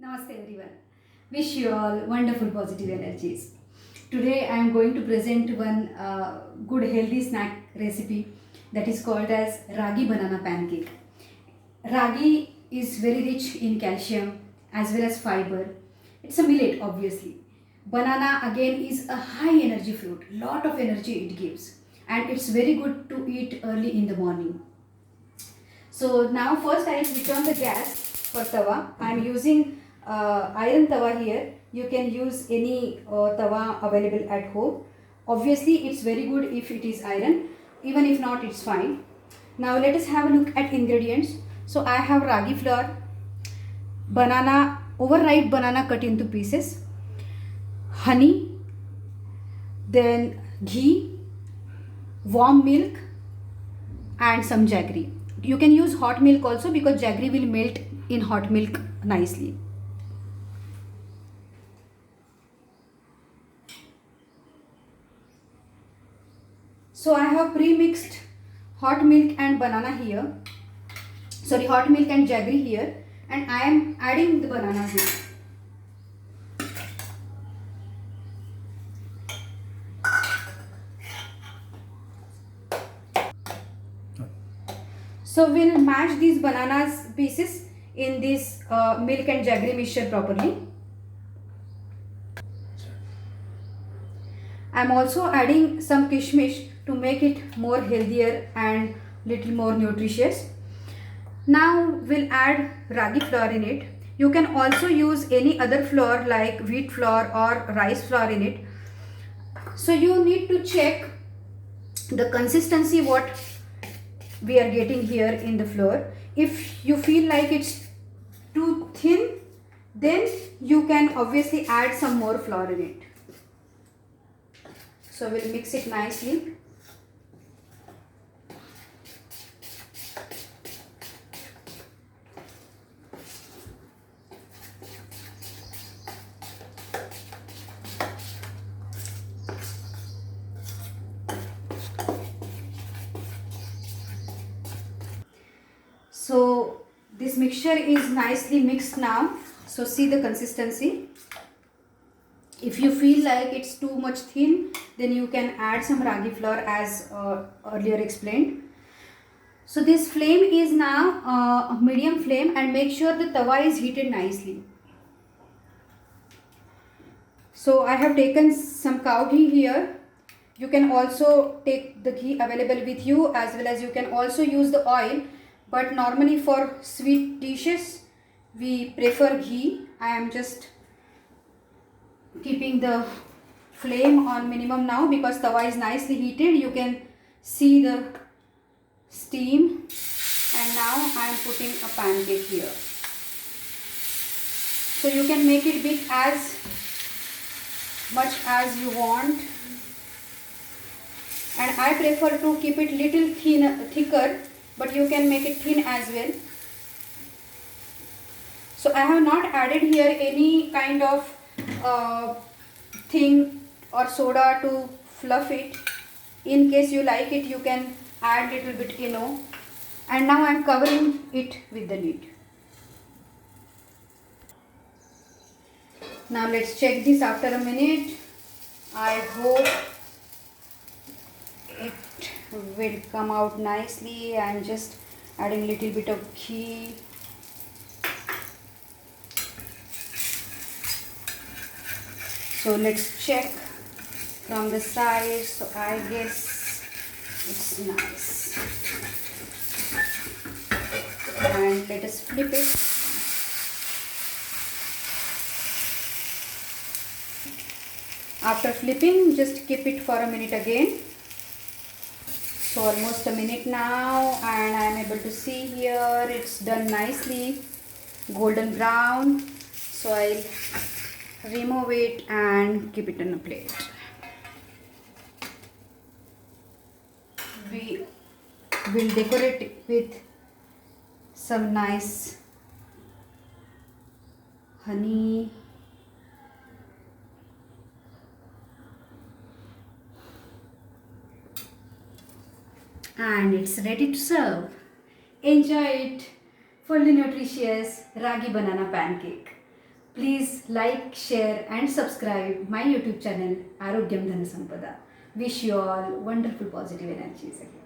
Namaste everyone. Wish you all wonderful positive energies. Today I am going to present one good healthy snack recipe that is called as Ragi Banana Pancake. Ragi is very rich in calcium as well as fiber. It's a millet obviously. Banana again is a high energy fruit. Lot of energy it gives and it's very good to eat early in the morning. So now first I will switch on the gas for tawa. I am using iron tawa here. You can use any tawa available at home. Obviously it's very good if it is iron. Even if not, it's fine. Now let us have a look at ingredients. So I have ragi flour, banana, overripe banana cut into pieces, honey, then ghee, warm milk and some jaggery. You can use hot milk also because jaggery will melt in hot milk nicely. So I have pre-mixed hot milk and banana here. Sorry, hot milk and jaggery here, and I am adding the bananas here. So we'll mash these bananas pieces in this milk and jaggery mixture properly. I'm also adding some kishmish to make it more healthier and little more nutritious. Now we'll add ragi flour in it. You can also use any other flour like wheat flour or rice flour in it. So you need to check the consistency what we are getting here in the flour. If you feel like it's too thin, then you can obviously add some more flour in it. So we'll mix it nicely. So this mixture is nicely mixed now. So see the consistency. If you feel like it's too much thin, then you can add some ragi flour as earlier explained. So this flame is now a medium flame, and make sure the tawa is heated nicely. So I have taken some cow ghee here. You can also take the ghee available with you, as well as you can also use the oil. But normally for sweet dishes, we prefer ghee. I am just keeping the flame on minimum now because tawa is nicely heated. You can see the steam, and now I am putting a pancake here. So you can make it big as much as you want, and I prefer to keep it little thicker, but you can make it thin as well. So I have not added here any kind of thing or soda to fluff it. In case you like it, you can add little bit and now I am covering it with the lid. Now let's check this after a minute. I hope it will come out nicely. I am just adding little bit of ghee. So let's check from the side. So I guess it's nice. And let us flip it. After flipping, just keep it for a minute again. So almost a minute now, and I am able to see here it's done nicely, golden brown. So I'll remove it and keep it on a plate. We will decorate it with some nice honey, and it's ready to serve. Enjoy it. Fully nutritious Ragi Banana Pancake. Please like, share and subscribe my YouTube channel Arogyam Dhanasampada. Wish you all wonderful positive energies again.